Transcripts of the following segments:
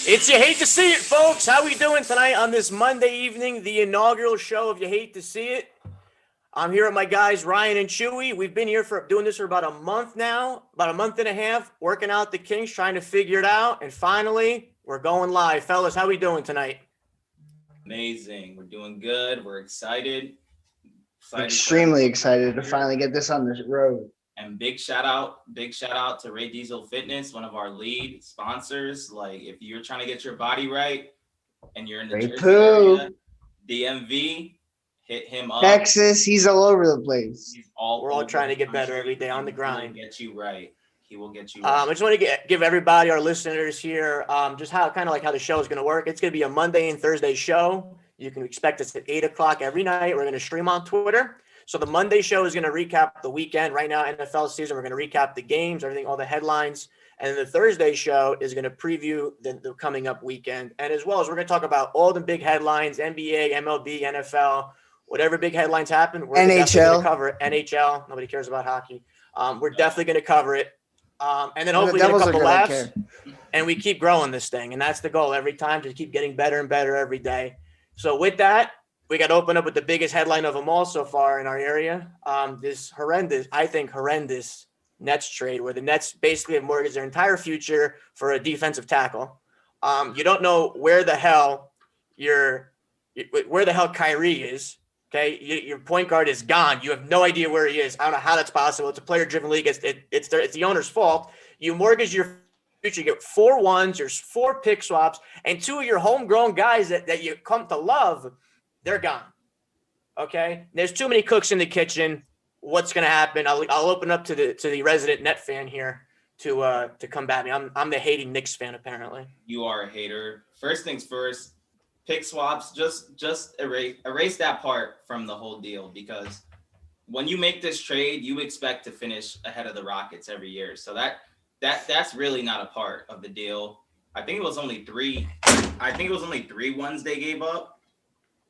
It's You Hate to See It, folks. How we doing tonight on this Monday evening, the inaugural show of You Hate to See It? I'm here with my guys, Ryan and Chewy. We've been here for doing this for about a month now, about a month and a half, working out the kinks, trying to figure it out. And finally, we're going live. Fellas, how we doing tonight? Amazing. We're doing good. We're excited. Extremely excited to finally get this on the road. And big shout out to Ray Diesel Fitness, one of our lead sponsors. Like, if you're trying to get your body right and you're in the Jersey area, DMV, hit him up. Texas, he's all over the place. We're all trying to get better every day on the grind. He will get you right. He will get you right. I just want to give everybody, our listeners here, just how the show is going to work. It's going to be a Monday and Thursday show. You can expect us at 8 o'clock every night. We're going to stream on Twitter. So the Monday show is going to recap the weekend. Right now, NFL season, we're going to recap the games, everything, all the headlines. And then the Thursday show is going to preview the coming up weekend. And as well as we're going to talk about all the big headlines, NBA, MLB, NFL, whatever big headlines happen. We're definitely going to cover it. NHL. Nobody cares about hockey. We're definitely going to cover it. And then hopefully get a couple laughs. And we keep growing this thing. And that's the goal every time, to keep getting better and better every day. So with that, we got to open up with the biggest headline of them all so far in our area. This horrendous Nets trade, where the Nets basically have mortgaged their entire future for a defensive tackle. You don't know where the hell Kyrie is. Okay, your point guard is gone. You have no idea where he is. I don't know how that's possible. It's a player-driven league. It's the owner's fault. You mortgage your future. You get 4 ones, there's 4 pick swaps, and 2 of your homegrown guys that you come to love, they're gone. Okay, there's too many cooks in the kitchen. What's going to happen? I'll open up to the resident Net fan here to combat me. I'm the hating Knicks fan apparently. You are a hater. First things first. Pick swaps, just erase that part from the whole deal, because when you make this trade, you expect to finish ahead of the Rockets every year. So that's really not a part of the deal. I think it was only 3 ones they gave up,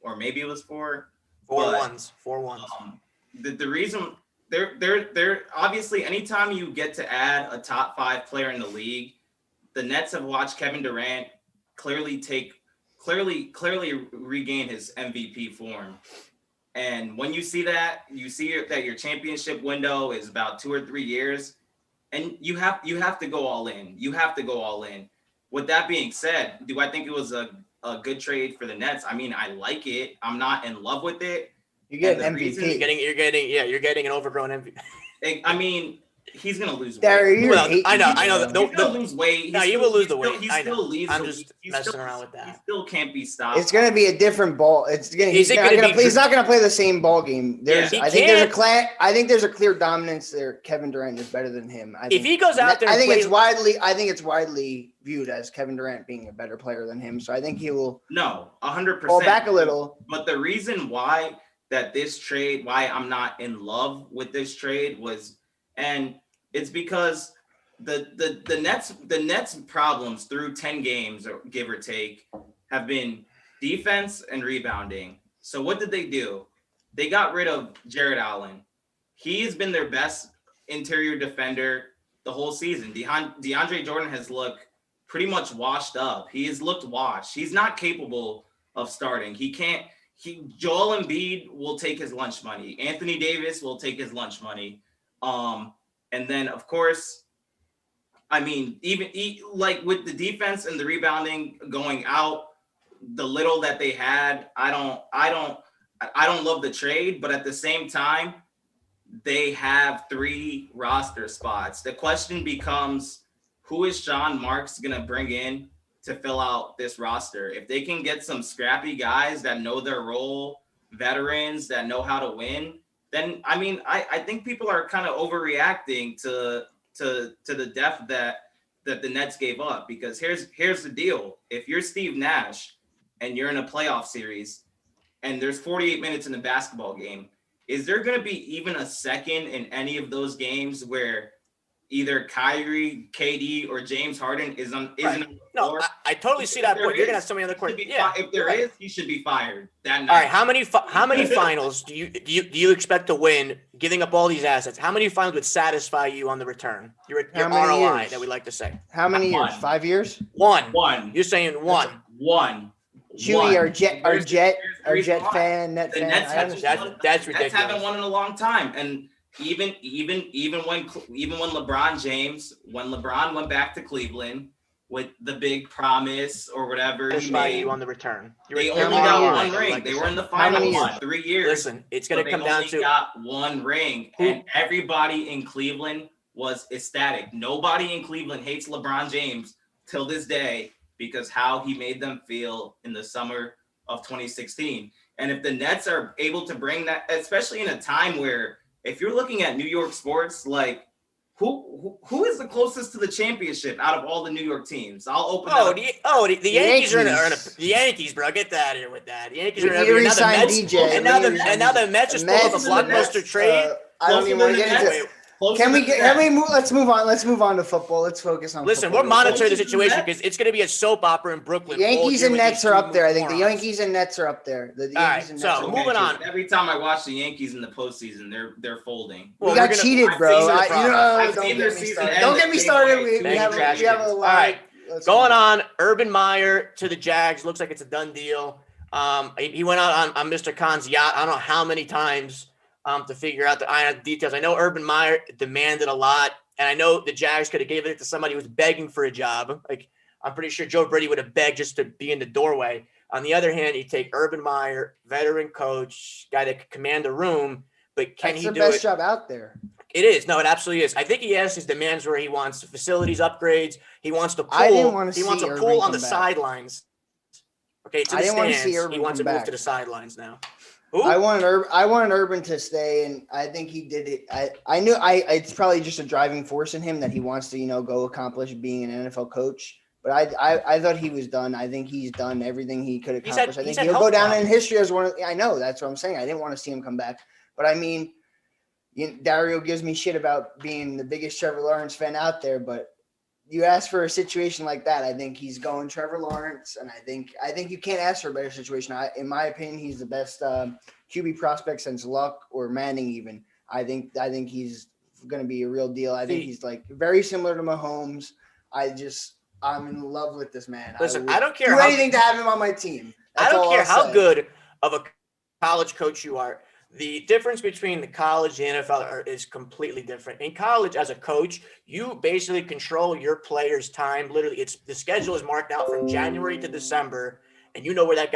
or maybe it was 4. 4 ones. The reason they're obviously, anytime you get to add a top 5 player in the league, the Nets have watched Kevin Durant clearly regain his MVP form. And when you see that your championship window is about 2 or 3 years, and you have to go all in. You have to go all in. With that being said, do I think it was a good trade for the Nets? I mean, I like it. I'm not in love with it. You get an MVP. You're getting an overgrown MVP. I mean, he's gonna lose weight. Dario, I know. He's gonna lose weight. He will lose the weight. I'm just messing around with that. He still can't be stopped. It's gonna be a different ball. He's not gonna play the same ball game. I think there's a clear dominance there. Kevin Durant is better than him. If he goes out there, I think it's widely viewed as Kevin Durant being a better player than him. So I think he will. No, 100%. Fall back a little. But the reason why I'm not in love with this trade and it's because the Nets problems through 10 games, or give or take, have been defense and rebounding. So what did they do? They got rid of Jared Allen. He has been their best interior defender the whole season. DeAndre Jordan has looked pretty much washed up. He has looked washed. He's not capable of starting. Joel Embiid will take his lunch money. Anthony Davis will take his lunch money. And then, of course, I mean, like with the defense and the rebounding going out, the little that they had, I don't love the trade, but at the same time, they have 3 roster spots. The question becomes, who is Sean Marks going to bring in to fill out this roster? If they can get some scrappy guys that know their role, veterans that know how to win, then I mean, I think people are kind of overreacting to the depth that the Nets gave up. Because here's the deal: if you're Steve Nash and you're in a playoff series and there's 48 minutes in the basketball game, is there going to be even a second in any of those games where either Kyrie, KD, or James Harden isn't on the No, floor. I totally see that point. You're gonna have somebody on the court. Yeah, if there is, he should be fired that night. All right, how many finals do you expect to win, giving up all these assets? How many finals would satisfy you on the return? Your ROI years? that we like to say. How many years? One. 5 years? One. You're saying one. One. Chewy, our Jet why. fan, net The fan. Nets I have understand. That's Nets ridiculous. haven't won in a long time, and even when LeBron went back to Cleveland with the big promise or whatever he Satisfy made, you on the return. they How only many got years? one ring. Like They were in the How many finals years? 3 years. Listen, it's going but to come they down only to got one ring, and everybody in Cleveland was ecstatic. Nobody in Cleveland hates LeBron James till this day because how he made them feel in the summer of 2016. And if the Nets are able to bring that, especially in a time where if you're looking at New York sports, like who is the closest to the championship out of all the New York teams? I'll open the Yankees are in the Yankees, bro. Get out of here with that. The Yankees are You re-signed Mets, DJ. and now the Mets just pulled up a blockbuster trade. I don't even want to get into it. Can we move? Let's move on. Let's move on to football. Let's focus on. Listen, football. we're monitoring the situation because it's going to be a soap opera in Brooklyn. Yankees and Nets are up there. I think the Yankees and Nets are up there. The Yankees and Nets. So moving on. Every time I watch the Yankees in the postseason, they're folding. We got cheated, bro. Don't get me started. We have a lot. All right, going on. Urban Meyer to the Jags. Looks like it's a done deal. He went out on Mr. Khan's yacht. I don't know how many times. To figure out the details. I know Urban Meyer demanded a lot, and I know the Jags could have given it to somebody who was begging for a job. Like, I'm pretty sure Joe Brady would have begged just to be in the doorway. On the other hand, you take Urban Meyer, veteran coach, guy that could command a room, but can he do it? That's the best job out there. It is. No, it absolutely is. I think he has his demands where he wants facilities upgrades. He wants to pool. He wants a pool on the sidelines. Okay, to the stands. He wants to move to the sidelines now. Ooh. I wanted Urban to stay, and I think he did it. I knew it's probably just a driving force in him that he wants to, go accomplish being an NFL coach. But I thought he was done. I think he's done everything he could accomplish. I think he'll go down in history as one of. I know, that's what I'm saying. I didn't want to see him come back, but I mean, Dario gives me shit about being the biggest Trevor Lawrence fan out there, but. You ask for a situation like that, I think he's going Trevor Lawrence, and I think you can't ask for a better situation. In my opinion, he's the best QB prospect since Luck or Manning. Even I think he's going to be a real deal. I think he's like very similar to Mahomes. I'm in love with this man. Listen, I don't care do anything to have him on my team. I don't care how good of a college coach you are. The difference between the college and the NFL is completely different. In college, as a coach, you basically control your players' time. Literally, the schedule is marked out from January to December, and you know where that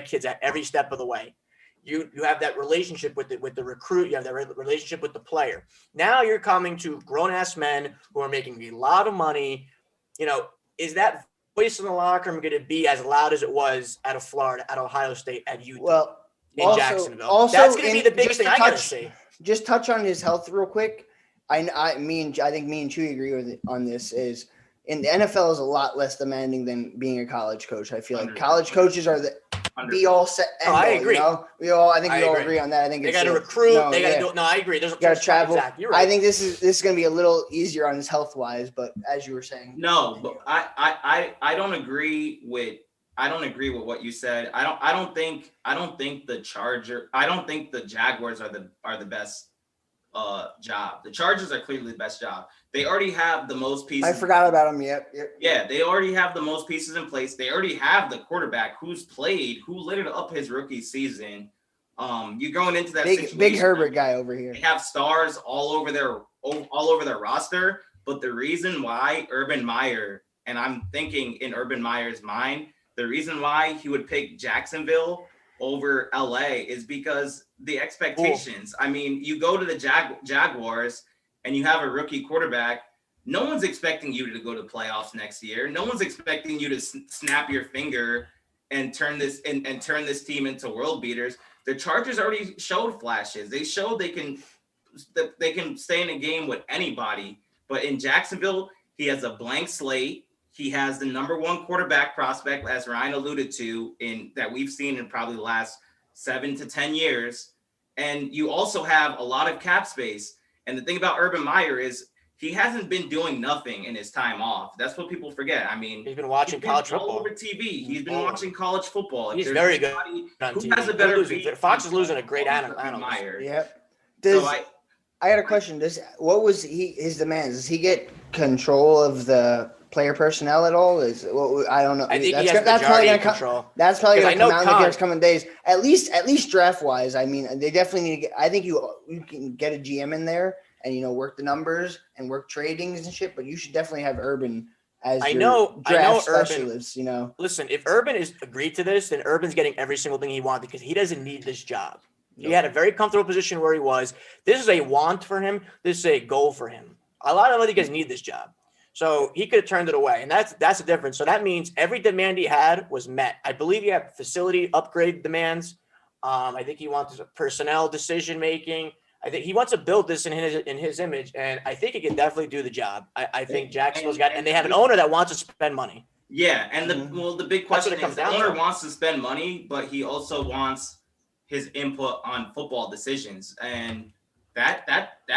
kid's at every step of the way. You have that relationship with the recruit. You have that relationship with the player. Now you're coming to grown-ass men who are making a lot of money. Is that voice in the locker room going to be as loud as it was at Florida, at Ohio State, at Utah? Well, in Jacksonville. That's going to be the biggest thing I got to see. Just touch on his health real quick. I think me and Chewy agree on this. Is in the NFL is a lot less demanding than being a college coach. I feel like college coaches are the be all set. I agree. We all agree on that. I think they got to recruit. They got to do. No, I agree. There's got to travel. Exactly. You're right. I think this is going to be a little easier on his health wise. But as you were saying, no, but I don't agree with. I don't agree with what you said. I don't think the Jaguars are the best job. The Chargers are clearly the best job. They already have the most pieces. I forgot about them. Yep. Yeah, they already have the most pieces in place. They already have the quarterback who lit up his rookie season. You're going into that big Herbert guy over here. They have stars all over their roster, but the reason why Urban Meyer, and I'm thinking in Urban Meyer's mind, the reason why he would pick Jacksonville over LA is because the expectations. Cool. I mean, you go to the Jaguars and you have a rookie quarterback. No one's expecting you to go to playoffs next year. No one's expecting you to snap your finger and turn this team into world beaters. The Chargers already showed flashes. They showed they can stay in a game with anybody. But in Jacksonville, he has a blank slate. He has the number one quarterback prospect, as Ryan alluded to, that we've seen in probably the last 7 to 10 years. And you also have a lot of cap space. And the thing about Urban Meyer is he hasn't been doing nothing in his time off. That's what people forget. I mean, He's been watching college all football over TV. He's been watching college football. He's very good on who TV. has a better Fox is losing a great analyst? analyst. Yep. So I got a question. What was his demands? Does he get control of the player personnel at all? I don't know. I think that's probably going to control. That's probably going to come out in the next Khan, coming days. At least draft wise. I mean, they definitely need to get. I think you can get a GM in there and work the numbers and work tradings and shit. But you should definitely have Urban as draft specialist. Urban, listen, if Urban is agreed to this, then Urban's getting every single thing he wanted because he doesn't need this job. He had a very comfortable position where he was. This is a want for him. This is a goal for him. A lot of other guys need this job. So he could have turned it away. And that's the difference. So that means every demand he had was met. I believe he had facility upgrade demands. I think he wants personnel decision-making. I think he wants to build this in his image. And I think he can definitely do the job. I think Jacksonville's and they have an owner that wants to spend money. Yeah. And the big question is the owner wants to spend money, but he also wants his input on football decisions, and that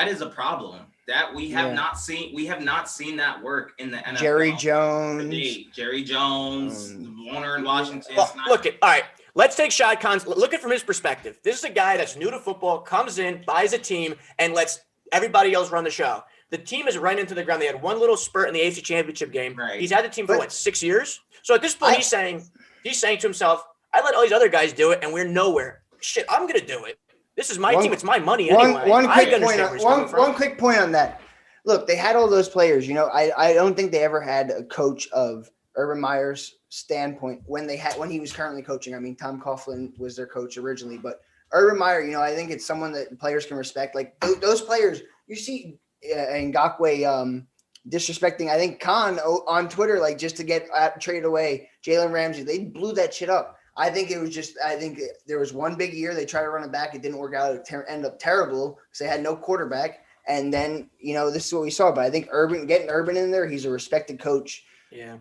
is a problem that we have not seen. We have not seen that work in the NFL. Jerry Jones, Warner in Washington. Well, all right. Let's take Shad Khan's. Look at from his perspective. This is a guy that's new to football, comes in, buys a team, and lets everybody else run the show. The team is right into the ground. They had one little spurt in the AFC Championship game. Right. He's had the team for 6 years. So at this point, he's saying to himself, "I let all these other guys do it, and we're nowhere. Shit, I'm gonna do it. This is my team. It's my money anyway." One quick point on that. Look, they had all those players. I don't think they ever had a coach of Urban Meyer's standpoint when he was currently coaching. I mean, Tom Coughlin was their coach originally, but Urban Meyer, I think it's someone that players can respect. Like those players, you see Ngakoue disrespecting, I think, Khan on Twitter, like just to get traded away. Jalen Ramsey, they blew that shit up. I think there was one big year they tried to run it back. It didn't work out. It ended up terrible because they had no quarterback. And then, this is what we saw. But I think getting Urban in there, he's a respected coach. Yeah.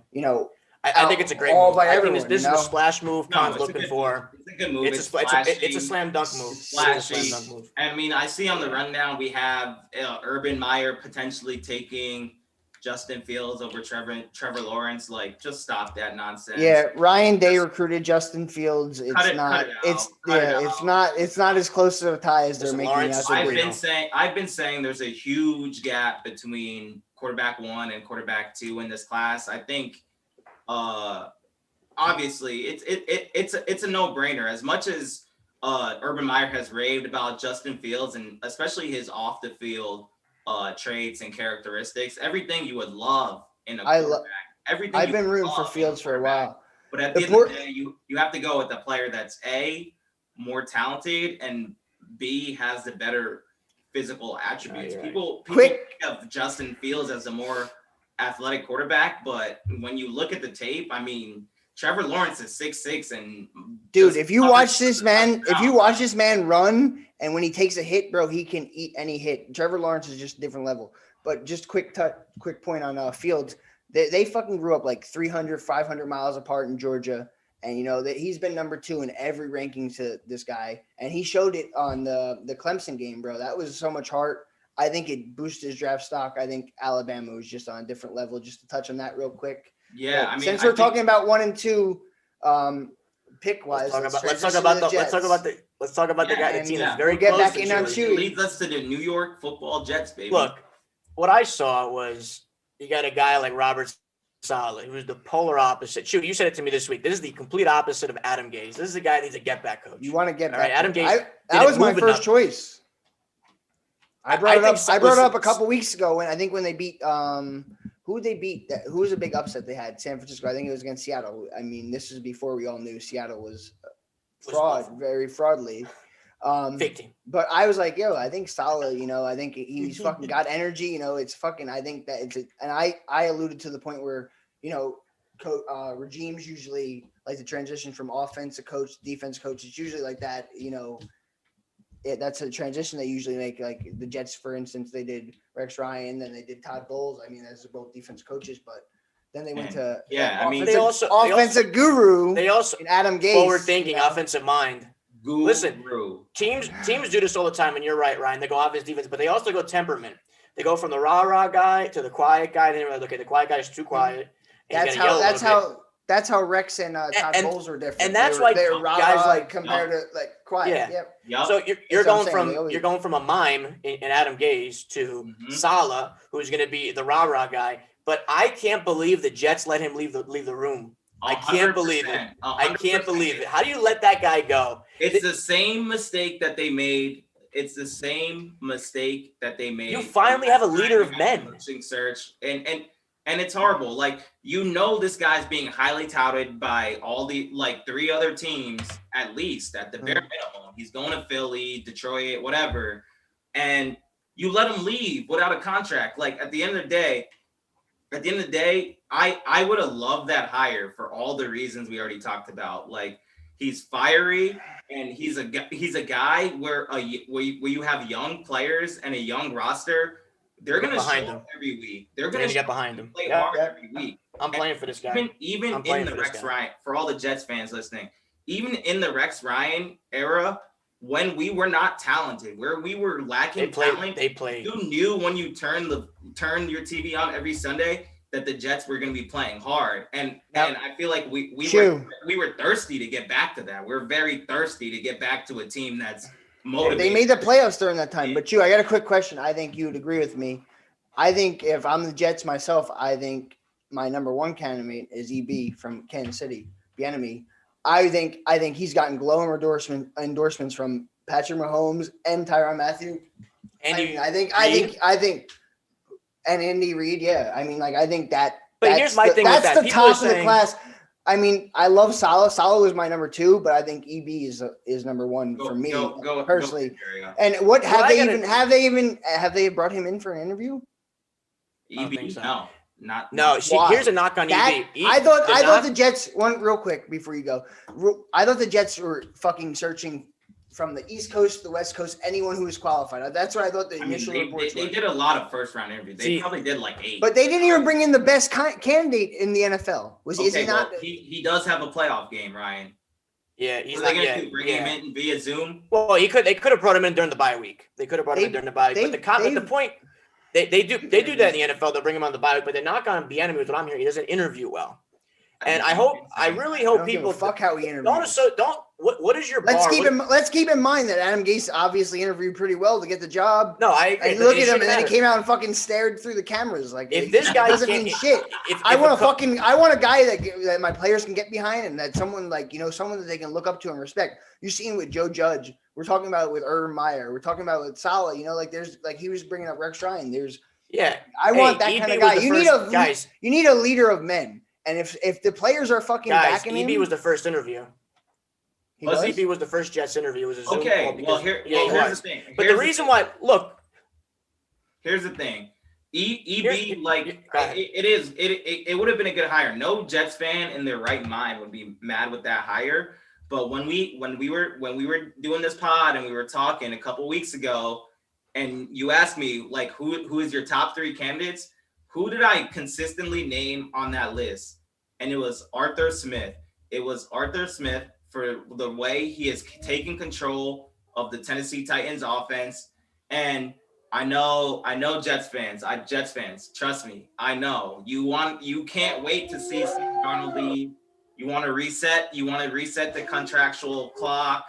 I think it's a great move. I think this is a splash move Khan's looking for. It's a good move. It's a slam dunk move. Flashy. I mean, I see on the rundown we have Urban Meyer potentially taking Justin Fields over Trevor Lawrence. Like, just stop that nonsense. Yeah, Ryan Day recruited Justin Fields. It's not as close to a tie as they're making out. I've been saying there's a huge gap between quarterback 1 and quarterback 2 in this class. I think obviously it's a no-brainer. As much as Urban Meyer has raved about Justin Fields and especially his off the field traits and characteristics, everything you would love in a quarterback. Everything I've been rooting for Fields for a while. But at the end of the day, you have to go with a player that's A, more talented, and B, has the better physical attributes. People think of Justin Fields as a more athletic quarterback, but when you look at the tape, I mean, Trevor Lawrence is 6'6", and dude, if you watch this man run, and when he takes a hit, bro, he can eat any hit. Trevor Lawrence is just a different level. But just quick point on Fields. They fucking grew up like 300, 500 miles apart in Georgia. And, that he's been number 2 in every ranking to this guy. And he showed it on the Clemson game, bro. That was so much heart. I think it boosted his draft stock. I think Alabama was just on a different level. Just to touch on that real quick. Yeah, I mean, since we're talking about 1 and 2 pick wise, let's talk about the guy. The team is very get close back in on Chewy. Leads us to the New York Football Jets, baby. Look, what I saw was you got a guy like Robert Saleh, who's the polar opposite. Chewy, you said it to me this week. This is the complete opposite of Adam Gase. This is a guy that needs a get back coach. You want to get back? Right, Adam Gase. That was my first choice. I brought it up a couple weeks ago when they beat who they beat. Who was a big upset they had? San Francisco. I think it was against Seattle. I mean, this is before we all knew Seattle was very fraudly. Fake team. But I was like, I think Saleh, I think he's fucking got energy. It's fucking. I think that and I alluded to the point where regimes usually like to transition from offense to coach, defense coach. It's usually like that. That's a transition they usually make. Like the Jets, for instance, they did Rex Ryan, then they did Todd Bowles. I mean, those are both defense coaches, but then they went to offensive guru. They also Adam Gase, forward thinking offensive mind. Listen, teams do this all the time, and you're right, Ryan. They go offense, defense, but they also go temperament. They go from the rah-rah guy to the quiet guy. Then they're like, okay, the quiet guy is too quiet. That's how Rex and Todd Bowles were different. And that's why they're guys like compared to like quiet. Yeah. Yep. So you're going from a mime in Adam Gase to Saleh, who's going to be the rah-rah guy. But I can't believe the Jets let him leave the room. I can't believe it. 100%. I can't believe it. How do you let that guy go? It's the same mistake that they made. It's the same mistake that they made. You finally have a leader of men. Coaching search and it's horrible. Like, this guy's being highly touted by all the 3 other teams, at least at the bare minimum. He's going to Philly, Detroit, whatever, and you let him leave without a contract. Like, at the end of the day, I would have loved that hire for all the reasons we already talked about. Like, he's fiery, and he's a guy where you have young players and a young roster. They're going to show up every week. They're going to get behind him. Play hard every week. I'm playing for this guy. Even in the Rex Ryan, for all the Jets fans listening, even in the Rex Ryan era, when we were not talented, where we were lacking talent, they played. You knew when you turn your TV on every Sunday that the Jets were going to be playing hard, and I feel like we were thirsty to get back to that. We're very thirsty to get back to a team that's motivated. They made the playoffs during that time. But I got a quick question. I think you would agree with me. I think if I'm the Jets myself, I think my number 1 candidate is EB from Kansas City, Bieniemy. I think he's gotten glowing endorsements from Patrick Mahomes and Tyrann Mathieu. I think and Andy Reid, yeah. I mean, I think that. But here's my thing with that. That's the top of the class. I mean, I love Saleh. Saleh was my number 2, but I think EB is number 1 for me personally. And what have they brought him in for an interview? EB, so. No. Here's a knock on EB. I thought the Jets. One real quick before you go. I thought the Jets were fucking searching from the East Coast to the West Coast, anyone who was qualified. That's what I thought the initial reports were. They did a lot of first-round interviews. They probably did 8. But they didn't even bring in the best candidate in the NFL. Is he not? He does have a playoff game, Ryan. Yeah, he's not going to bring him in via Zoom. Well, they could have brought him in during the bye week. They could have brought him in during the bye week. But the point, they do that in the NFL. They'll bring him on the bye week, but they knock on Bieniemy with what I'm hearing. He doesn't interview well. And I really hope people fuck how he interviews. What is your bar? Let's keep in mind that Adam Gase obviously interviewed pretty well to get the job. No, I agree. And look at him, and then he came out and fucking stared through the cameras. Like, if this guy doesn't mean shit. I want a guy that my players can get behind, and that someone someone that they can look up to and respect. You've seen with Joe Judge. We're talking about it with Urban Meyer. We're talking about it with Saleh. There's he was bringing up Rex Ryan. I want that kind of guy. You need a leader of men. And if the players are fucking backing him, EB was the first interview. EB was the first Jets interview. It was a Zoom call. Here's the thing. But the reason why, look. Here's the thing. EB, it would have been a good hire. No Jets fan in their right mind would be mad with that hire. But when we were doing this pod and we were talking a couple weeks ago, and you asked me who is your top 3 candidates. Who did I consistently name on that list? And it was Arthur Smith. It was Arthur Smith for the way he has taken control of the Tennessee Titans offense. And I know Jets fans, trust me. I know you can't wait to see Sam Darnold leave. You want to reset the contractual clock.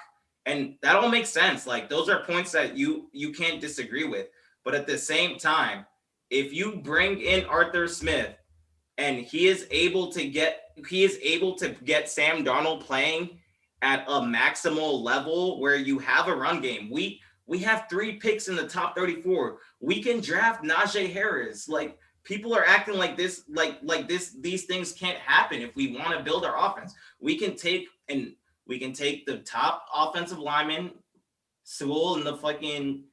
And that all makes sense. Those are points that you can't disagree with. But at the same time, if you bring in Arthur Smith and he is able to get Sam Darnold playing at a maximal level where you have a run game, we have 3 picks in the top 34. We can draft Najee Harris. People are acting like this, these things can't happen if we want to build our offense. We can take the top offensive lineman, Sewell, in the fucking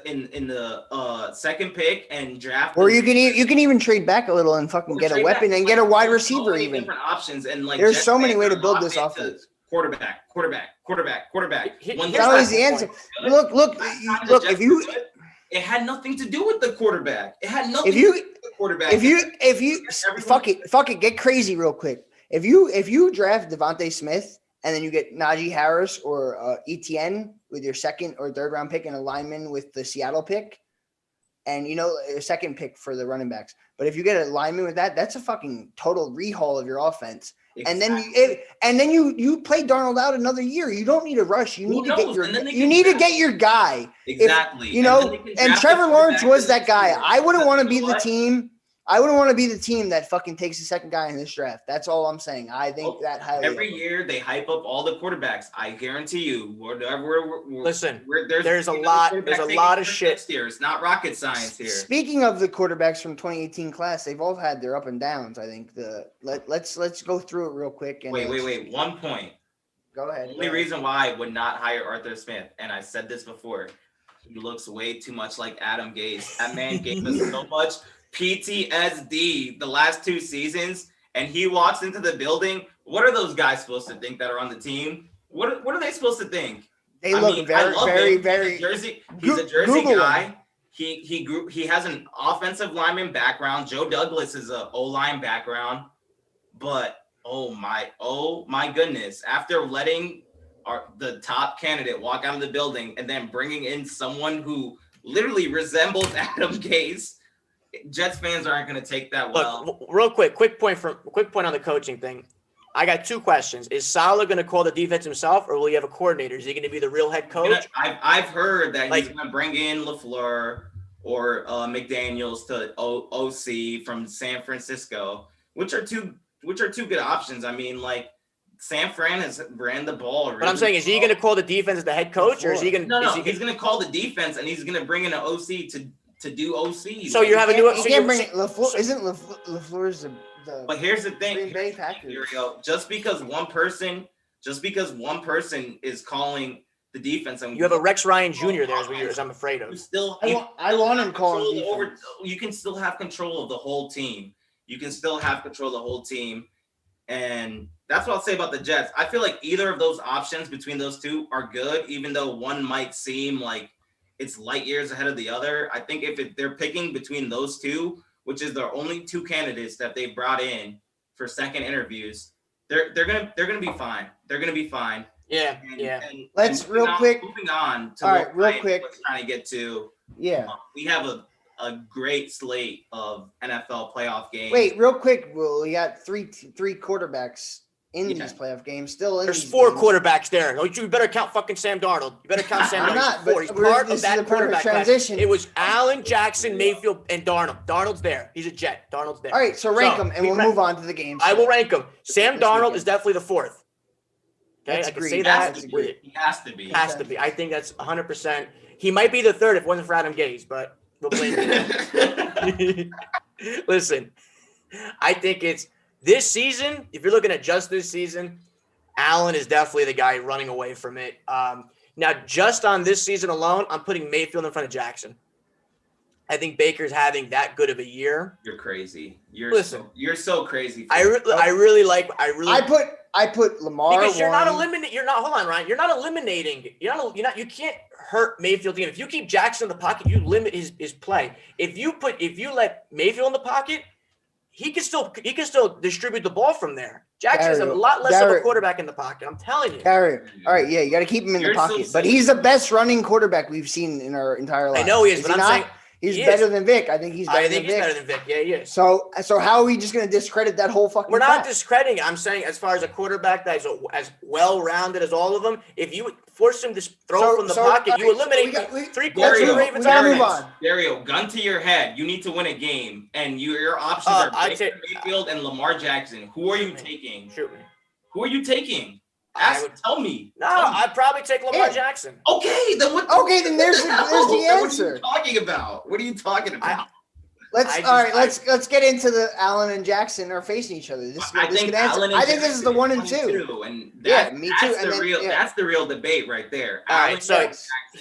in the second pick and draft. Or you can even trade back a little and fucking get a weapon and get a wide receiver. Even different options and there's so many ways to build this offense. Quarterback. That's always the answer. Look. If you, it had nothing to do with the quarterback. It had nothing. To do with the quarterback. If you fuck it, get crazy real quick. If you draft Devontae Smith and then you get Najee Harris or ETN with your second or third round pick and a lineman with the Seattle pick, and a second pick for the running backs. But if you get a lineman with that, that's a fucking total rehaul of your offense. Exactly. And then you play Darnold out another year. You don't need a rush. You need to get your guy. Exactly. And Trevor Lawrence was that guy. I wouldn't want to be the team. I wouldn't want to be the team that fucking takes the second guy in this draft. That's all I'm saying. I think that highly. Every year they hype up all the quarterbacks. I guarantee you. Listen, there's a lot of shit. Next year. It's not rocket science here. Speaking of the quarterbacks from 2018 class, they've all had their up and downs. I think let's go through it real quick. And wait. 1 point. Go ahead. The only reason why I would not hire Arthur Smith, and I said this before, he looks way too much like Adam Gase. That man gave us so much PTSD the last 2 seasons, and he walks into the building. What are those guys supposed to think that are on the team? What are they supposed to think? They look very. He's a Jersey guy. He has an offensive lineman background. Joe Douglas is a O-line background, but oh my goodness! After letting the top candidate walk out of the building and then bringing in someone who literally resembles Adam Gase, Jets fans aren't going to take that well. Look, real quick point on the coaching thing. I got 2 questions. Is Saleh going to call the defense himself, or will he have a coordinator? Is he going to be the real head coach? I've heard that he's going to bring in LaFleur or McDaniels to OC from San Francisco, which are two good options. I mean, like, San Fran has ran the ball. Really, but I'm saying, is he going to call the defense as the head coach, or is he going to? No. He's going to call the defense, and he's going to bring in an OC to do OC. So you have a new. You can't bring LaFleur. Isn't LaFleur's the? But here's the thing. Green Bay Packers. Here we go. Just because one person is calling the defense, and you have a Rex Ryan Jr. there, as I'm afraid of. I want him calling defense. You can still have control of the whole team. And that's what I'll say about the Jets. I feel like either of those options between those two are good, even though one might seem like it's light years ahead of the other. I think if they're picking between those two, which is the only 2 candidates that they brought in for second interviews, they're gonna be fine. They're gonna be fine. Yeah. Let's moving on to all right, real quick. What's trying to get to. Yeah. We have a great slate of NFL playoff games. Wait, real quick, Will. We got three quarterbacks in these playoff games. There's 4 quarterbacks there. You better count fucking Sam Darnold. You better count Sam Darnold. He's part of that quarterback transition. It was Allen, Jackson, Mayfield, and Darnold. Darnold's there. He's a Jet. Darnold's there. All right, so rank them, and we'll move on to the games. I will rank them. Sam Darnold is definitely the 4th. Okay, I can say that. He has to be. Has to be. I think that's 100%. He might be the 3rd if it wasn't for Adam Gase, but we'll blame him. Listen, I think it's this season. If you're looking at just this season, Allen is definitely the guy running away from it. Now, just on this season alone, I'm putting Mayfield in front of Jackson. I think Baker's having that good of a year. You're crazy. You're so crazy. I put Lamar because you're not eliminating. Hold on, Ryan. You're not eliminating. You can't hurt Mayfield again. If you keep Jackson in the pocket, you limit his play. If you let Mayfield in the pocket, he can still distribute the ball from there. Jackson's a lot less of a quarterback in the pocket. I'm telling you. Dario. All right, yeah, you got to keep him in the pocket. But he's the best running quarterback we've seen in our entire life. I know he is, but I'm saying. He's better than Vic. I think he's better than Vic. He's better than Vic. Yeah, he is. So how are we just going to discredit that whole fucking We're not discrediting it. I'm saying as far as a quarterback that is as well-rounded as all of them, if you force him to throw from the pocket, you eliminate 3 quarters of the Ravens. Dario, gun to your head. You need to win a game, and your options are Baker Mayfield and Lamar Jackson. Who are you taking? Shoot me. Who are you taking? Tell me. No, I'd probably take Lamar Jackson. Okay, then what? Okay, then there's the answer. What are you talking about? Let's get into the Allen and Jackson are facing each other. I think this is the 1 and 2. And me too. That's the real debate right there. All right, so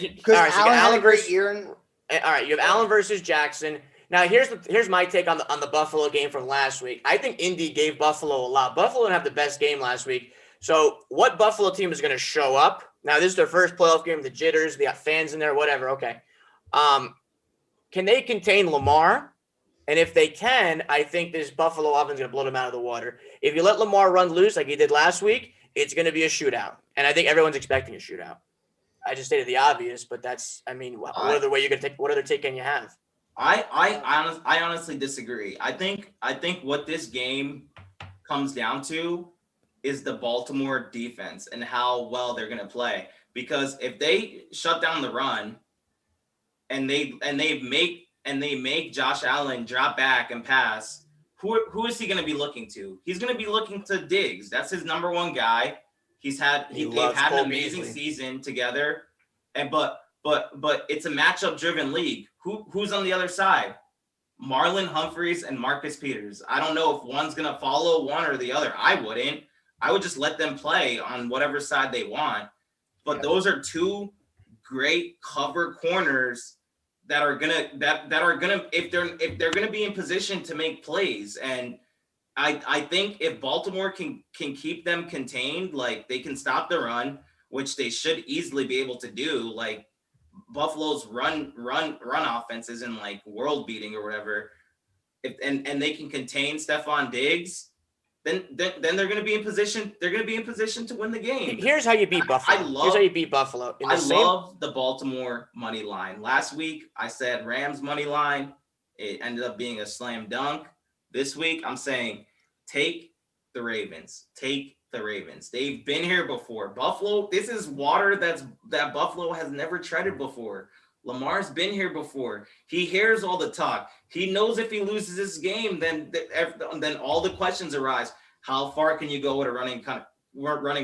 because Allen had a great year. All right, you have Allen versus Jackson. Now here's my take on the Buffalo game from last week. I think Indy gave Buffalo a lot. Buffalo didn't have the best game last week. So what Buffalo team is going to show up? Now, this is their first playoff game, the jitters, they got fans in there, whatever. Okay. Can they contain Lamar? And if they can, I think this Buffalo offense is going to blow them out of the water. If you let Lamar run loose like he did last week, it's going to be a shootout. And I think everyone's expecting a shootout. I just stated the obvious, but that's, I mean, what other way you're going to take, what other take can you have? I honestly disagree. I think what this game comes down to is the Baltimore defense and how well they're going to play. Because if they shut down the run and they make Josh Allen drop back and pass, who is he going to be looking to? He's going to be looking to Diggs. That's his number one guy. They've had an amazing season together, but it's a matchup driven league. Who's on the other side? Marlon Humphreys and Marcus Peters. I don't know if one's going to follow one or the other. I wouldn't. I would just let them play on whatever side they want. But those are two great cover corners that are gonna if they're gonna be in position to make plays. And I think if Baltimore can keep them contained, like they can stop the run, which they should easily be able to do. Like Buffalo's run offense isn't like world beating or whatever. And they can contain Stephon Diggs, then they're going to be in position. They're going to be in position to win the game. Here's how you beat Buffalo. Here's how you beat Buffalo. Love the Baltimore money line. Last week I said Rams money line. It ended up being a slam dunk. This week I'm saying take the Ravens. Take the Ravens. They've been here before. Buffalo. This is water that Buffalo has never treaded before. Lamar's been here before. He hears all the talk. He knows if he loses this game, then all the questions arise. How far can you go with a running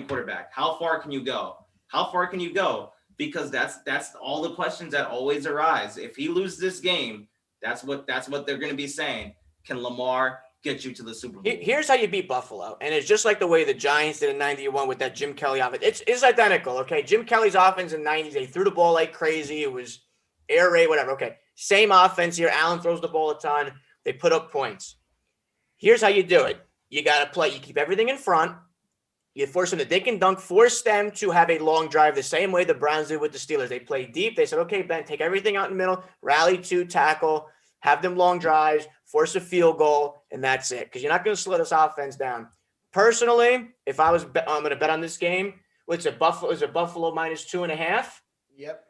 quarterback? How far can you go? How far can you go? Because that's all the questions that always arise. If he loses this game, that's what they're going to be saying. Can Lamar get you to the Super Bowl? Here's how you beat Buffalo, and it's just like the way the Giants did in '91 with that Jim Kelly offense. It's identical. Okay, Jim Kelly's offense in '90s, they threw the ball like crazy. It was air raid, whatever. Okay, same offense here. Allen throws the ball a ton. They put up points. Here's how you do it. You got to play. You keep everything in front. You force them to dink and dunk. Force them to have a long drive the same way the Browns did with the Steelers. They played deep. They said, okay, Ben, take everything out in the middle, rally to tackle, have them long drives, force a field goal, and that's it. Because you're not going to slow this offense down. Personally, if I'm going to bet on this game, what's it? Buffalo is a Buffalo -2.5. Yep.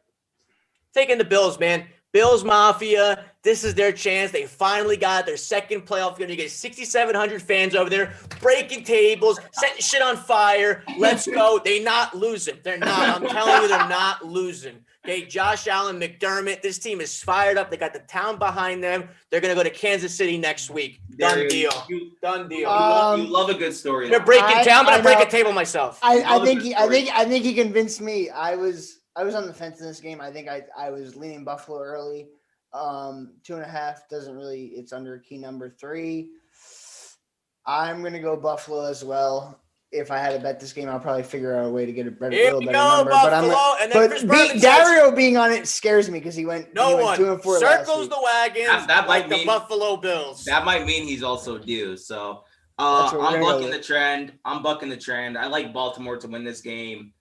Taking the Bills, man. Bills Mafia. This is their chance. They finally got their second playoff game. You get 6,700 fans over there breaking tables, setting shit on fire. Let's go. They're not losing. They're not. I'm telling you, they're not losing. Okay, Josh Allen, McDermott. This team is fired up. They got the town behind them. They're gonna go to Kansas City next week. Done deal. Done deal. You love a good story. They're breaking town. I'm gonna break a table myself. I think he convinced me. I was on the fence in this game. I think I was leaning Buffalo early. 2.5 doesn't really. It's under key number 3. I'm gonna go Buffalo as well. If I had to bet this game, I'll probably figure out a way to get a little better number. But Dario being on it scares me because he went 2-4 circles the wagon. That might mean the Buffalo Bills. That might mean he's also due. So I'm bucking the trend. I like Baltimore to win this game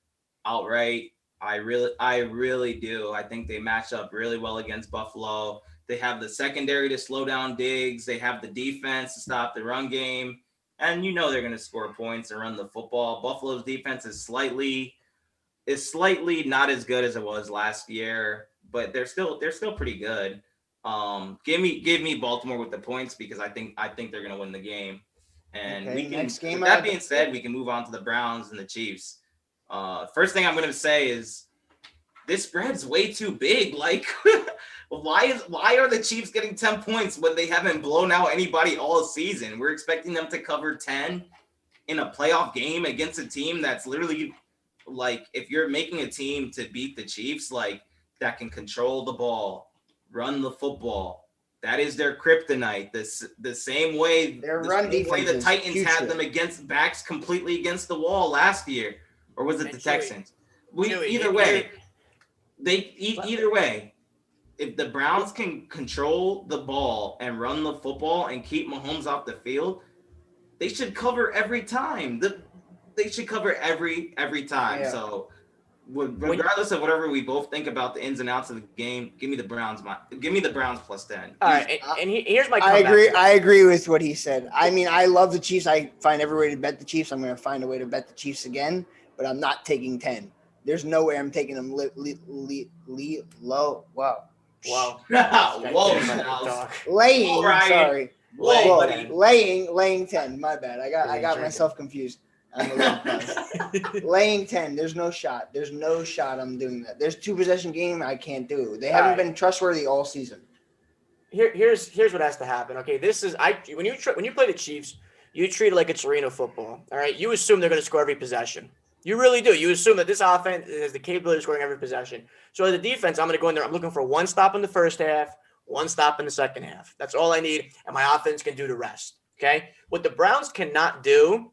outright. I really do. I think they match up really well against Buffalo. They have the secondary to slow down Diggs. They have the defense to stop the run game. And they're going to score points and run the football. Buffalo's defense is slightly not as good as it was last year, but they're still pretty good. Give me Baltimore with the points because I think they're going to win the game. And we can. Next game, with that being said, we can move on to the Browns and the Chiefs. First thing I'm going to say is this spread's way too big. Like, why are the Chiefs getting 10 points when they haven't blown out anybody all season? We're expecting them to cover 10 in a playoff game against a team that's literally like, if you're making a team to beat the Chiefs, like that can control the ball, run the football. That is their kryptonite. The same way the Titans had them backs completely against the wall last year. Or was it the Texans? Either way, if the Browns can control the ball and run the football and keep Mahomes off the field, they should cover every time. They should cover every time. Yeah. So regardless of whatever we both think about the ins and outs of the game, give me the Browns plus 10. All right, and here's my I comeback. agree. I agree with what he said. I mean, I love the Chiefs. I find every way to bet the Chiefs. I'm going to find a way to bet the Chiefs again, but I'm not taking 10. There's no way I'm taking them low. Wow. Wow. Whoa, Laying. Ryan. Sorry. Whoa, buddy. Laying 10. My bad. I got myself confused. I'm a little buzzed. Laying 10. There's no shot. There's no shot I'm doing that. There's 2-possession game. I can't do. They haven't been trustworthy all season. Here's what has to happen. Okay, when you play the Chiefs, you treat it like it's arena football. All right, you assume they're going to score every possession. You really do. You assume that this offense has the capability of scoring every possession. So as a defense, I'm going to go in there. I'm looking for one stop in the first half, one stop in the second half. That's all I need, and my offense can do the rest. Okay, what the Browns cannot do.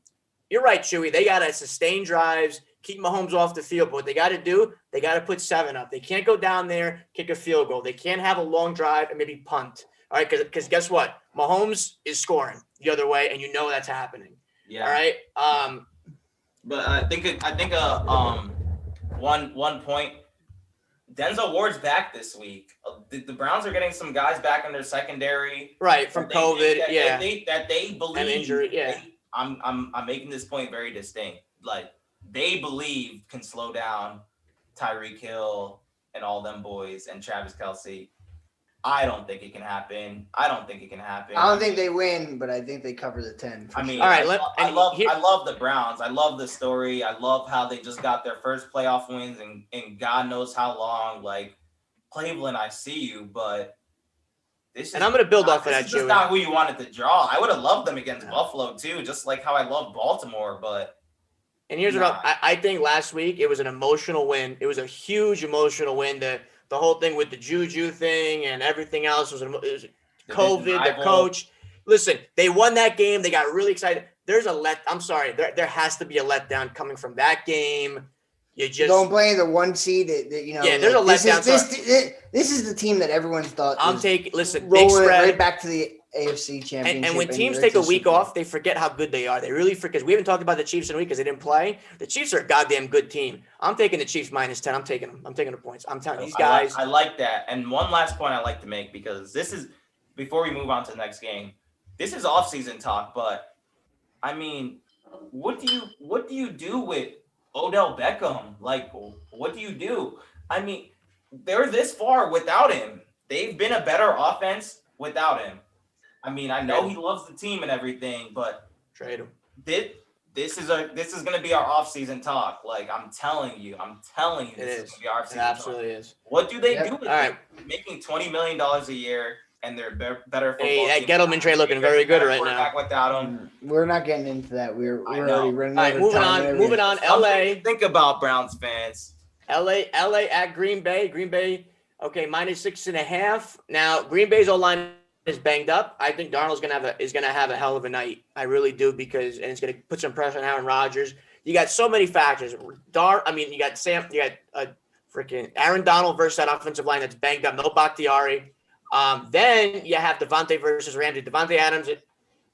You're right, Chewy. They got to sustain drives, keep Mahomes off the field. But what they got to do, they got to put 7 up. They can't go down there, kick a field goal. They can't have a long drive and maybe punt. All right, because guess what? Mahomes is scoring the other way, and you know that's happening. Yeah. All right. But I think one point. Denzel Ward's back this week. The Browns are getting some guys back in their secondary. Right, from COVID. That they believe. And injury. Yeah. I'm making this point very distinct. Like they believe can slow down Tyreek Hill and all them boys and Travis Kelce. I don't think it can happen. I don't think they win, but I think they cover the 10. I mean, all right. I love the Browns. I love the story. I love how they just got their first playoff wins in God knows how long. Like Cleveland, I see you, but I'm going to build off of that. This is not who you wanted to draw. I would have loved them against Buffalo too, just like how I love Baltimore. But here's what I think. Last week it was an emotional win. It was a huge emotional win. The whole thing with the Juju thing and everything else was COVID, the coach. Listen, they won that game. They got really excited. I'm sorry. There has to be a letdown coming from that game. You just don't blame the 1 seed. Yeah, there's a letdown. This is the team that everyone's thought. Big spread right back to the AFC Championship. And when teams take a week off, they forget how good they are. They really forget. We haven't talked about the Chiefs in a week because they didn't play. The Chiefs are a goddamn good team. I'm taking the Chiefs minus 10. I'm taking them. I'm taking the points. I'm telling these guys. I like that. And one last point I like to make, because this is before we move on to the next game. This is off-season talk, but I mean, what do you do with Odell Beckham? Like, what do you do? I mean, they're this far without him. They've been a better offense without him. I mean, I know he loves the team and everything, but trade him. This is going to be our off-season talk. Like, I'm telling you, this is going to be our off-season talk. It absolutely is. What do they do with it? Making $20 million a year, and they're better football team. That Gettleman trade looking very good right now. Without him. We're not getting into that. We're already running out of time. Moving on. LA. Think about Browns fans. LA at Green Bay. Green Bay, okay, minus 6.5. Now, Green Bay's O-line is banged up. I think Darnold's gonna have a hell of a night. I really do, because it's gonna put some pressure on Aaron Rodgers. You got so many factors. You got freaking Aaron Donald versus that offensive line that's banged up. No Bakhtiari. Then you have Devontae versus Ramsey. Devontae Adams,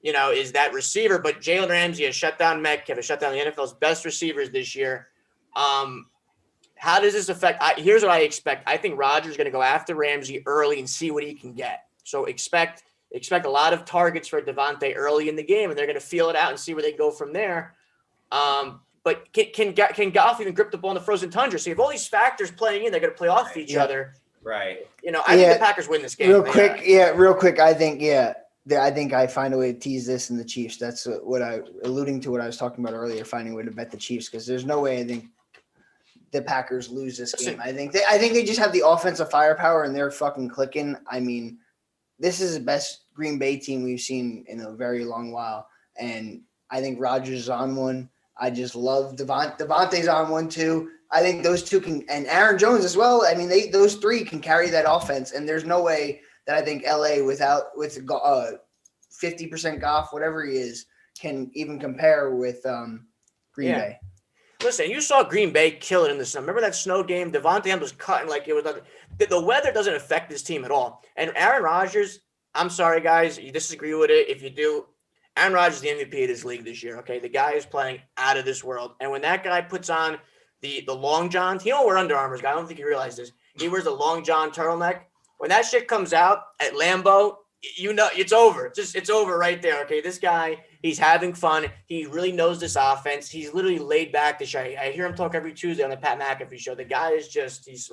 is that receiver, but Jalen Ramsey has shut down Metcalf, has shut down the NFL's best receivers this year. How does this affect? Here's what I expect. I think Rodgers is going to go after Ramsey early and see what he can get. So expect a lot of targets for Devontae early in the game, and they're going to feel it out and see where they go from there. But can Goff even grip the ball in the frozen tundra? So you have all these factors playing in. They're going to play off each other. Right. I think the Packers win this game. Real quick. I think I find a way to tease this in the Chiefs. That's alluding to what I was talking about earlier, finding a way to bet the Chiefs, because there's no way I think the Packers lose this game. I think they just have the offensive firepower and they're fucking clicking. I mean, this is the best Green Bay team we've seen in a very long while. And I think Rodgers is on one. I just love Devontae's on one too. I think those two can, and Aaron Jones as well. I mean, those three can carry that offense. And there's no way that I think LA with 50% Goff, whatever he is, can even compare with Green Bay. Listen, you saw Green Bay kill it in the snow. Remember that snow game? Devontae Adams was cutting like it was nothing. The weather doesn't affect this team at all. And Aaron Rodgers, I'm sorry, guys, you disagree with it. If you do, Aaron Rodgers is the MVP of this league this year, okay? The guy is playing out of this world. And when that guy puts on the long johns. He don't wear Under Armours, guy. I don't think you realize this. He wears a long john turtleneck. When that shit comes out at Lambeau, you know it's over. It's over right there. Okay, this guy, he's having fun. He really knows this offense. He's literally laid back. I hear him talk every Tuesday on the Pat McAfee show. The guy is he's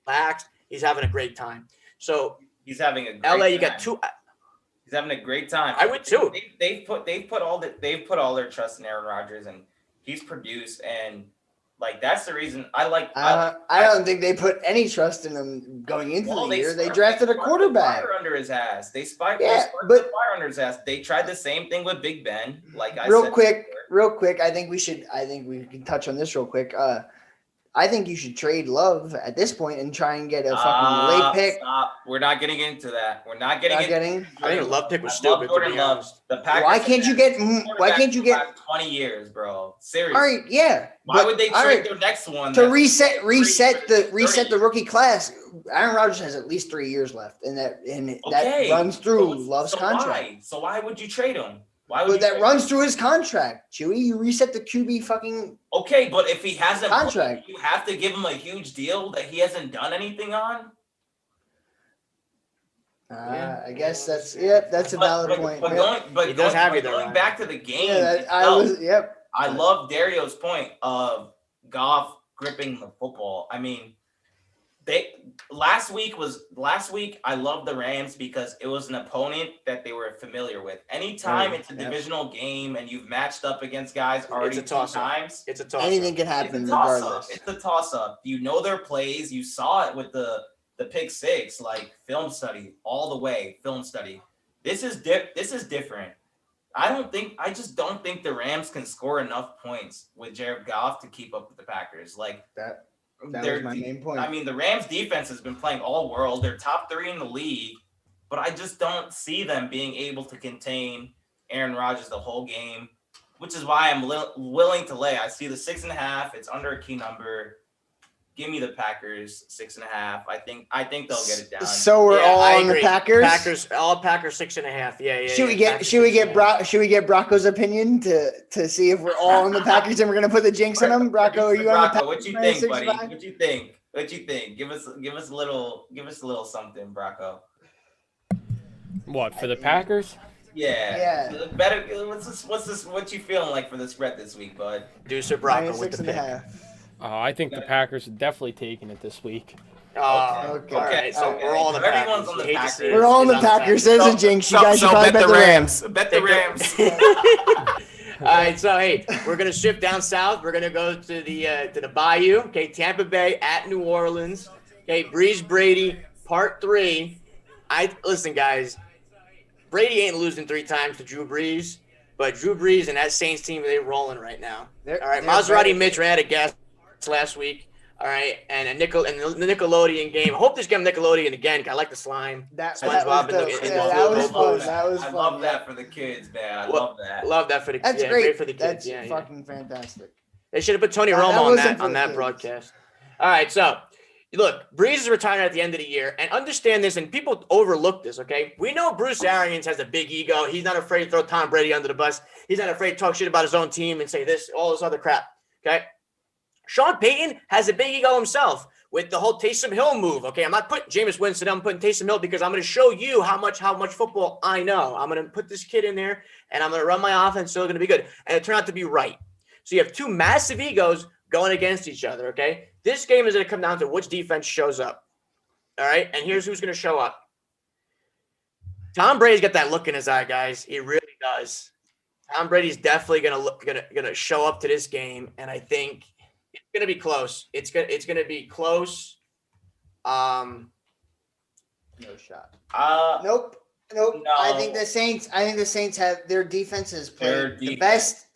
relaxed. He's having a great time. So he's having a great LA, you time. got two. He's having a great time. I would too. They've put all their trust in Aaron Rodgers, and he's produced, and like that's the reason I like. I don't think they put any trust in him going into the year. They drafted a quarterback. Fire under his ass. They sparked the fire under his ass. They tried the same thing with Big Ben. Like I real said quick. before. I think we can touch on this real quick. I think you should trade Love at this point and try and get a fucking late pick. Stop. We're not getting into that. We're not getting into I think the Love pick was I stupid. love Jordan Love. The Packers Why can't you get 20 years, bro? Seriously. All right, yeah. Why would they trade their next one to reset the rookie class? Aaron Rodgers has at least 3 years left, and that runs through Love's contract. So why would you trade him? But that runs through his contract, Chewy. You reset the QB fucking. Okay, but if he hasn't contract, you have to give him a huge deal that he hasn't done anything on. I guess that's a valid point. Going back to the game. I love Dario's point of Goff gripping the football. I mean, last week I loved the Rams because it was an opponent that they were familiar with. Anytime it's a divisional game and you've matched up against guys already 2 times, it's a toss. Anything can happen regardless. It's a toss-up. You know their plays. You saw it with the pick six, like film study all the way. Film study. This is different. I just don't think the Rams can score enough points with Jared Goff to keep up with the Packers. Like that was my main point. I mean, the Rams defense has been playing all world. They're top 3 in the league, but I just don't see them being able to contain Aaron Rodgers the whole game, which is why I'm willing to lay. I see the 6.5. It's under a key number. Give me the Packers 6.5. I think they'll get it down. So we're all on the Packers. All Packers 6.5. Yeah. Should we get Brocco's opinion to see if we're all on the Packers and we're gonna put the jinx on them? Brocco, are you on the Packers? What you think, buddy? What you think? Give us a little something, Brocco. What for the Packers? Yeah. Better. What you feeling like for the spread this week, bud? Deuce or Brocco with the pick. I think the Packers are definitely taking it this week. Okay. All right. So we're all on the Packers. Everyone's on the Packers. We're all on the Packers. There's a jinx. You guys should probably bet the Rams. Bet the Rams. All right. So hey, we're gonna shift down south. We're gonna go to the Bayou. Okay, Tampa Bay at New Orleans. Okay, Breeze Brady part 3. Listen, guys. Brady ain't losing 3 times to Drew Brees, but Drew Brees and that Saints team, they're rolling right now. All right, Maserati Mitch ran out of gas last week. All right, and the Nickelodeon game. I hope this game Nickelodeon again. I like the slime. SpongeBob was fun. I love that for the kids, man. I love that. Love that for the kids. That's great for the kids. That's fucking fantastic. They should have put Tony Romo on that broadcast. All right, so look, Breeze is retiring at the end of the year, and understand this, and people overlook this, okay? We know Bruce Arians has a big ego. He's not afraid to throw Tom Brady under the bus. He's not afraid to talk shit about his own team and say all this other crap, okay? Sean Payton has a big ego himself with the whole Taysom Hill move, okay? I'm not putting Jameis Winston, I'm putting Taysom Hill because I'm going to show you how much football I know. I'm going to put this kid in there, and I'm going to run my offense, so it's going to be good. And it turned out to be right. So you have 2 massive egos going against each other, okay? This game is going to come down to which defense shows up, all right? And here's who's going to show up. Tom Brady's got that look in his eye, guys. He really does. Tom Brady's definitely going to show up to this game, and I think it's going to be close. It's going to be close. No shot. Nope. No. I think the Saints have their defenses played the best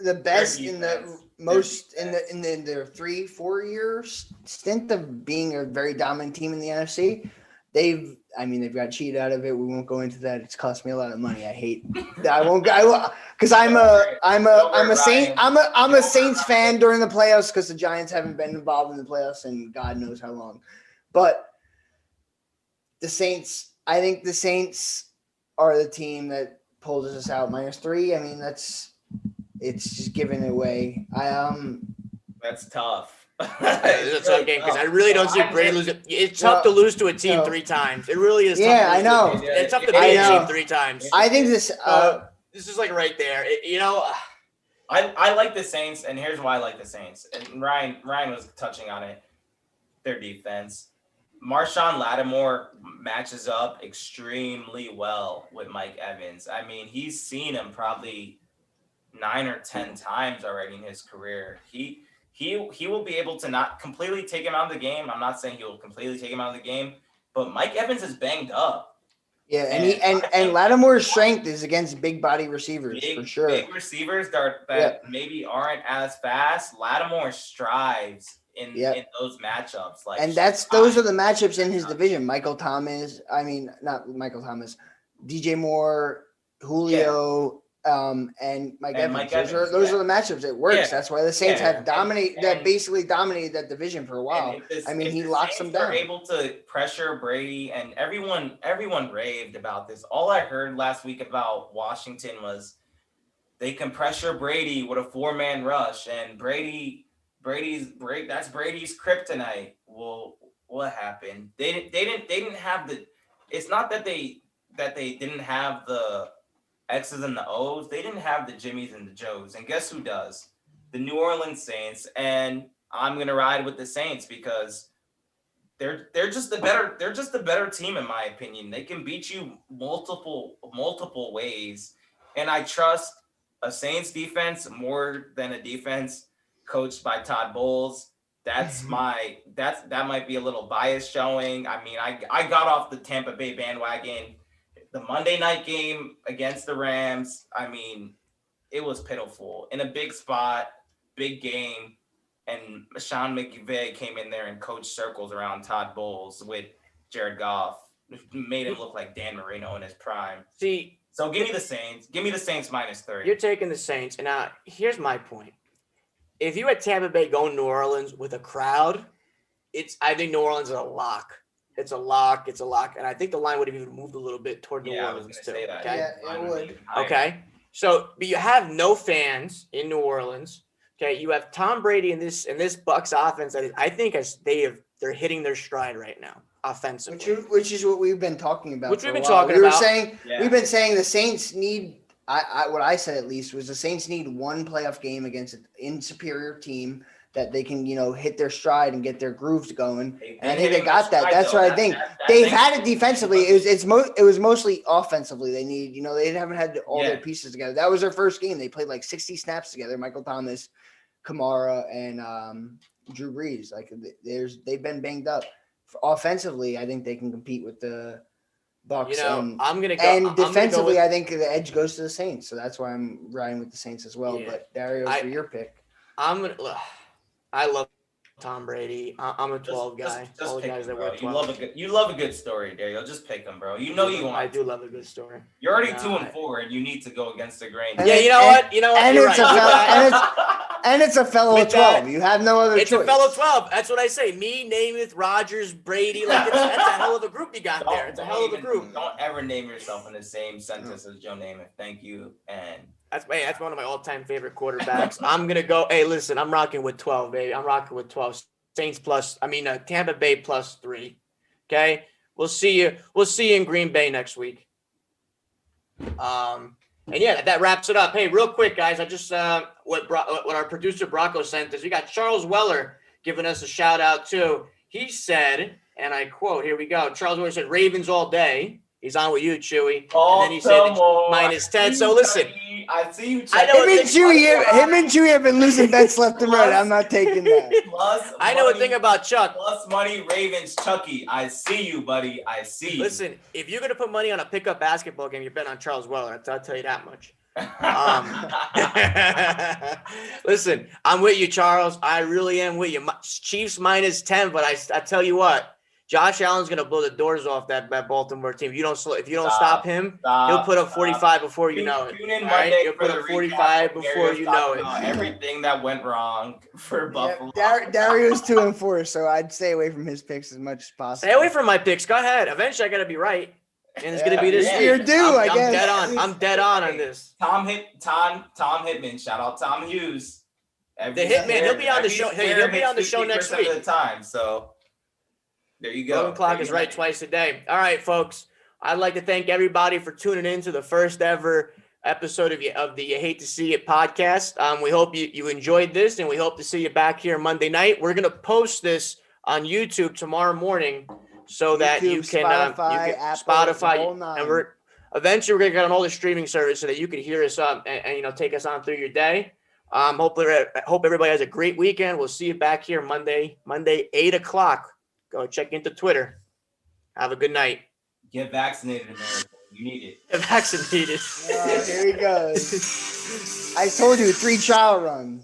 in the most in their 3-4 years stint of being a very dominant team in the NFC. They've got cheated out of it. We won't go into that. It's cost me a lot of money. I won't because I'm a Saints fan during the playoffs because the Giants haven't been involved in the playoffs in God knows how long. But I think the Saints are the team that pulls us out -3. I mean, it's just giving it away. That's tough. It's a tough game because I really don't see Brady losing. It's tough to No, lose to a team no. 3 times. It really is. Yeah, tough to I lose know. to a- It's tough to I beat a know. team 3 times. I think this. This is like right there. I like the Saints, and here's why I like the Saints. And Ryan was touching on it. Their defense. Marshawn Lattimore matches up extremely well with Mike Evans. I mean, he's seen him probably 9 or 10 times already in his career. He will be able to not completely take him out of the game. I'm not saying he will completely take him out of the game, but Mike Evans is banged up. Yeah, and Lattimore's strength is against big body receivers for sure. Big receivers that maybe aren't as fast. Lattimore strives in those matchups. And those are the matchups in his division. Michael Thomas, not Michael Thomas, DJ Moore, Julio, and Mike Evans. Those are the matchups. It works. Yeah. That's why the Saints have basically dominated that division for a while. He locks them down. They're able to pressure Brady, and everyone raved about this. All I heard last week about Washington was they can pressure Brady with a 4-man rush, and that's Brady's kryptonite. Well, what happened? They didn't have the. It's not that they didn't have the X's and the O's. They didn't have the Jimmys and the Joes. And guess who does? The New Orleans Saints. And I'm gonna ride with the Saints because they're just the better team in my opinion. They can beat you multiple ways. And I trust a Saints defense more than a defense coached by Todd Bowles. That might be a little bias showing. I mean, I got off the Tampa Bay bandwagon. The Monday night game against the Rams, it was pitiful. In a big spot, big game, and Sean McVay came in there and coached circles around Todd Bowles with Jared Goff. Made him look like Dan Marino in his prime. So give me the Saints. Give me the Saints -3. You're taking the Saints. And now here's my point. If you had Tampa Bay going to New Orleans with a crowd, I think New Orleans is a lock. It's a lock. And I think the line would have even moved a little bit toward New Orleans too. Okay. Yeah, it would. Okay. So, but you have no fans in New Orleans. Okay. You have Tom Brady in this Bucs offense that I think they're hitting their stride right now offensively. Which is what we've been talking about. We've been saying the Saints need. What I said at least was the Saints need one playoff game against an inferior team that they can, hit their stride and get their grooves going. And I think they got that. That's what I think. They've had it defensively. It was mostly offensively. They need, they haven't had all their pieces together. That was their first game. They played like 60 snaps together. Michael Thomas, Kamara, and Drew Brees. Like they've been banged up. Offensively, I think they can compete with the Bucs. I'm gonna go. And defensively, I think the edge goes to the Saints. So that's why I'm riding with the Saints as well. Yeah. But Dario, for your pick, I love Tom Brady. I'm a 12 guy. Just all the guys that wear 12. You love a good story, Dario. Just pick them, bro. You want. I do love a good story. You're already 2-4, and you need to go against the grain. Yeah, you know what? And it's a fellow 12. You have no other choice. It's a fellow 12. That's what I say. Me, Namath, Rodgers, Brady. That's a hell of a group you got there. It's a hell of a group. Don't ever name yourself in the same sentence as Joe Namath. Thank you. And that's one of my all-time favorite quarterbacks. I'm gonna go. Hey, listen, I'm rocking with 12, baby. I'm rocking with 12. Saints Tampa Bay +3. Okay, we'll see you. We'll see you in Green Bay next week. And yeah, that wraps it up. Hey, real quick, guys, I just what our producer Brocco sent us. We got Charles Weller giving us a shout out too. He said, and I quote, here we go. Charles Weller said, "Ravens all day." He's on with you, Chewy. And then he said -10. So listen, I see you. Him and Chewy have been losing bets left and right. I'm not taking that. I know a thing about Chuck. Plus money, Ravens, Chucky. I see you, buddy. I see you. Listen, if you're gonna put money on a pickup basketball game, you bet on Charles Weller. I'll tell you that much. Listen, I'm with you, Charles. I really am with you. Chiefs -10, but I tell you what. Josh Allen's gonna blow the doors off that Baltimore team. If you don't stop him, he'll put up 45 before you know it. Tune in Monday He'll put up 45 before you know it. Everything that went wrong for Buffalo. Dario's 2-4, so I'd stay away from his picks as much as possible. Stay away from my picks. Go ahead. Eventually, I gotta be right, and it's gonna be this week. You're due. I guess I'm dead on this. Tom Hitman. Shout out Tom Hughes. The Hitman, he'll be on the show. Hey, he'll be on the show next week. Of the time, so there you go. Broken clock is right twice a day. All right, folks. I'd like to thank everybody for tuning in to the first ever episode of the You Hate to See It podcast. We hope you enjoyed this, and we hope to see you back here Monday night. We're gonna post this on YouTube tomorrow morning, so that you can Spotify, and eventually we're gonna get on all the streaming service so that you can hear us up and take us on through your day. Hope everybody has a great weekend. We'll see you back here Monday 8:00. Go check into Twitter. Have a good night. Get vaccinated, America. You need it. Get vaccinated. Here he goes. I told you 3 trial runs.